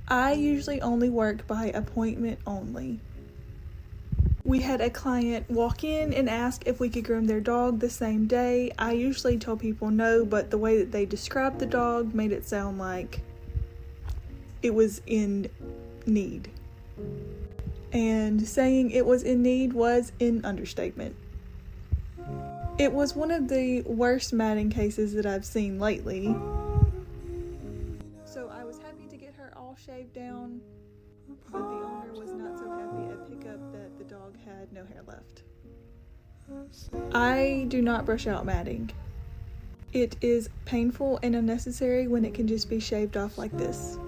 I usually only work by appointment only. We had a client walk in and ask if we could groom their dog the same day. I usually tell people no, but the way that they described the dog made it sound like it was in need. And saying it was in need was an understatement. It was one of the worst matting cases that I've seen lately. So I was happy to get her all shaved down, but the owner was not so happy at pickup that the dog had no hair left. I do not brush out matting. It is painful and unnecessary when it can just be shaved off like this.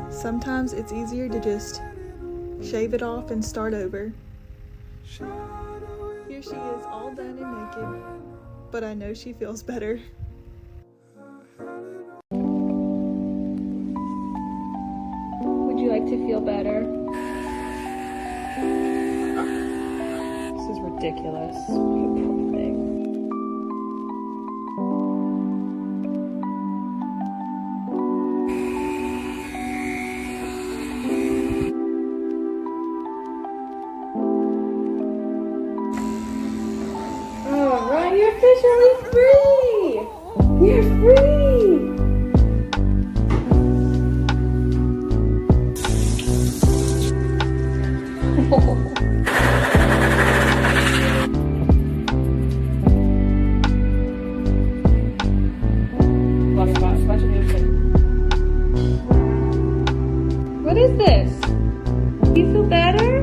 Sometimes it's easier to just shave it off and start over. Here she is, all done and naked, but I know she feels better. Would you like to feel better? This is ridiculous. You poor thing. Oh, Ryan, you're officially free! You're free! What is this? You feel better?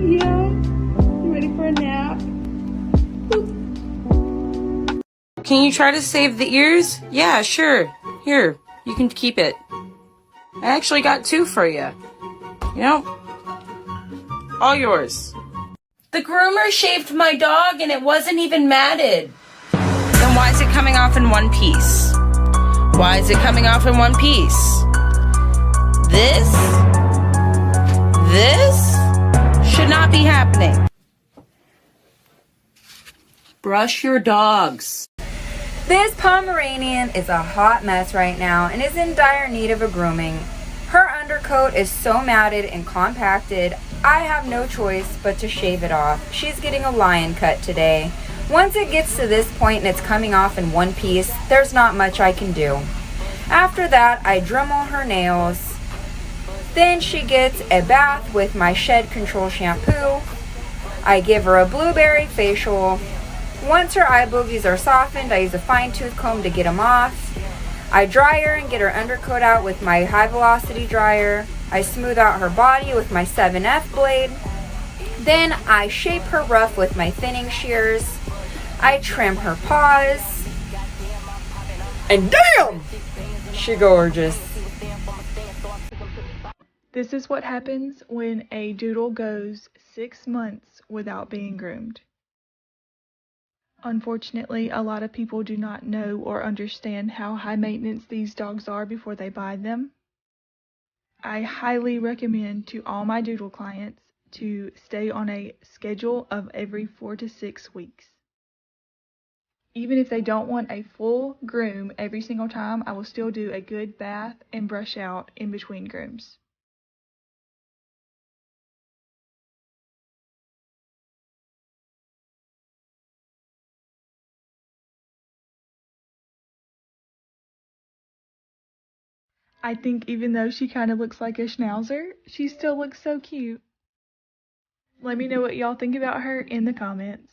Yeah? You ready for a nap? Can you try to save the ears? Yeah, sure. Here, you can keep it. I actually got 2 for you. You know, all yours. The groomer shaved my dog and it wasn't even matted. Then why is it coming off in one piece? Why is it coming off in one piece? This should not be happening. Brush your dogs. This Pomeranian is a hot mess right now and is in dire need of a grooming. Her undercoat is so matted and compacted, I have no choice but to shave it off. She's getting a lion cut today. Once it gets to this point and it's coming off in one piece, there's not much I can do. After that, I Dremel her nails. Then she gets a bath with my Shed Control shampoo. I give her a blueberry facial. Once her eye boogies are softened, I use a fine tooth comb to get them off. I dry her and get her undercoat out with my high velocity dryer. I smooth out her body with my 7F blade. Then I shape her rough with my thinning shears. I trim her paws. And damn! She gorgeous. This is what happens when a doodle goes 6 months without being groomed. Unfortunately, a lot of people do not know or understand how high maintenance these dogs are before they buy them. I highly recommend to all my doodle clients to stay on a schedule of every 4 to 6 weeks. Even if they don't want a full groom every single time, I will still do a good bath and brush out in between grooms. I think even though she kind of looks like a schnauzer, she still looks so cute. Let me know what y'all think about her in the comments.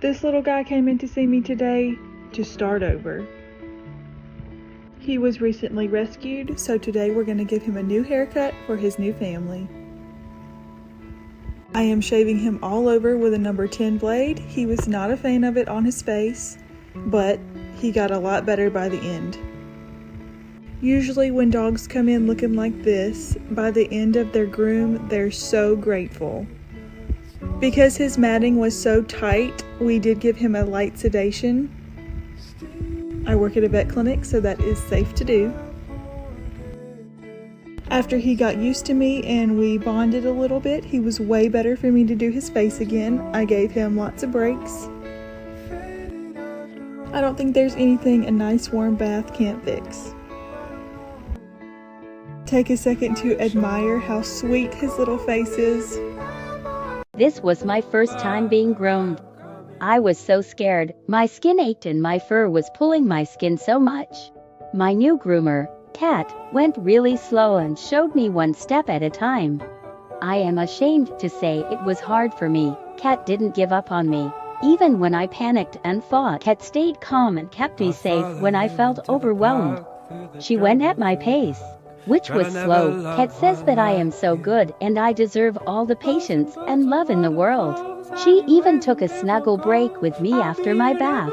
This little guy came in to see me today to start over. He was recently rescued, so today we're going to give him a new haircut for his new family. I am shaving him all over with a number 10 blade. He was not a fan of it on his face, but he got a lot better by the end. Usually when dogs come in looking like this, by the end of their groom, they're so grateful. Because his matting was so tight, we did give him a light sedation. I work at a vet clinic, so that is safe to do. After he got used to me and we bonded a little bit, he was way better for me to do his face again. I gave him lots of breaks. I don't think there's anything a nice warm bath can't fix. Take a second to admire how sweet his little face is. This was my first time being groomed. I was so scared, my skin ached and my fur was pulling my skin so much. My new groomer, Kat, went really slow and showed me one step at a time. I am ashamed to say it was hard for me. Kat didn't give up on me. Even when I panicked and fought, Kat stayed calm and kept me safe when I felt overwhelmed. She went at my pace, which was slow. Kat says that I am so good and I deserve all the patience and love in the world. She even took a snuggle break with me after my bath.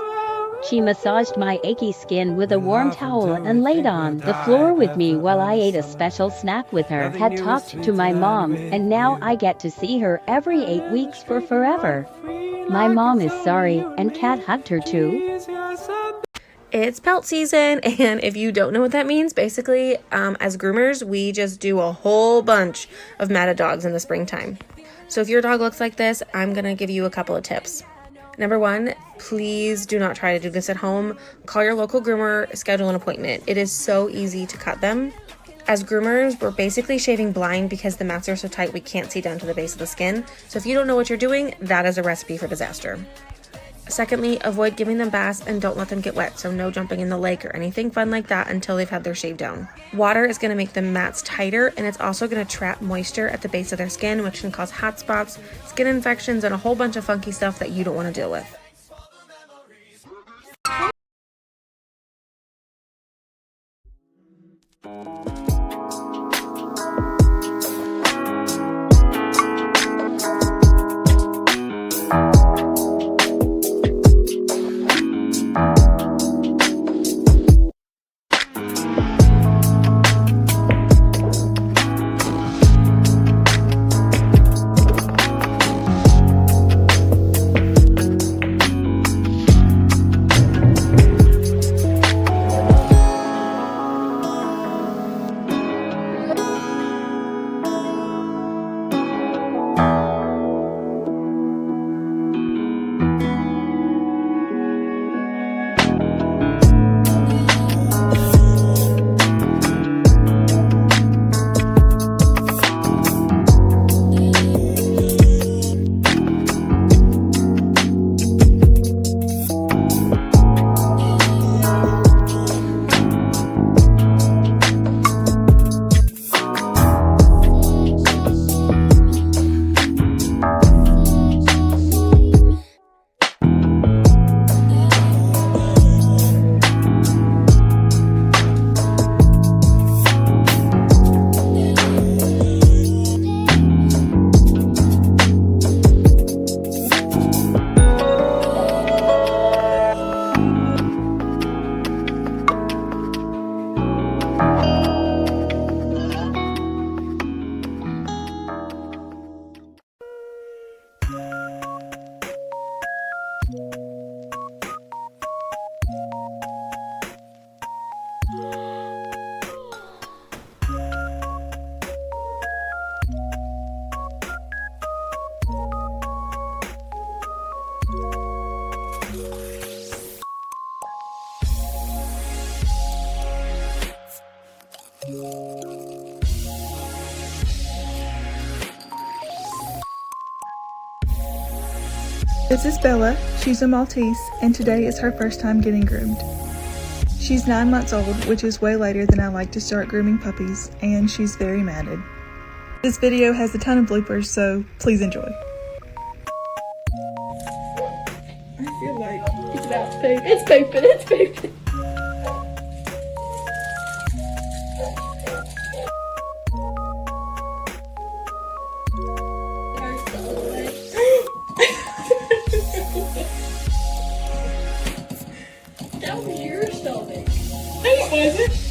She massaged my achy skin with a warm towel and laid on the floor with me while I ate a special snack with her. Had talked to my mom, and now I get to see her every 8 weeks for forever. My mom is sorry, and Kat hugged her too. It's pelt season, and if you don't know what that means, basically, as groomers, we just do a whole bunch of matted dogs in the springtime. So if your dog looks like this, I'm going to give you a couple of tips. Number 1, please do not try to do this at home. Call your local groomer, schedule an appointment. It is so easy to cut them. As groomers, we're basically shaving blind because the mats are so tight we can't see down to the base of the skin. So if you don't know what you're doing, that is a recipe for disaster. Secondly, avoid giving them baths and don't let them get wet, so no jumping in the lake or anything fun like that until they've had their shave down. Water is going to make the mats tighter, and it's also going to trap moisture at the base of their skin, which can cause hot spots, skin infections, and a whole bunch of funky stuff that you don't want to deal with. This is Bella. She's a Maltese, and today is her first time getting groomed. She's 9 months old, which is way later than I like to start grooming puppies, and she's very matted. This video has a ton of bloopers, so please enjoy. I feel like it's about poop. It's pooping. It's pooping. That was your stomach. No, it wasn't.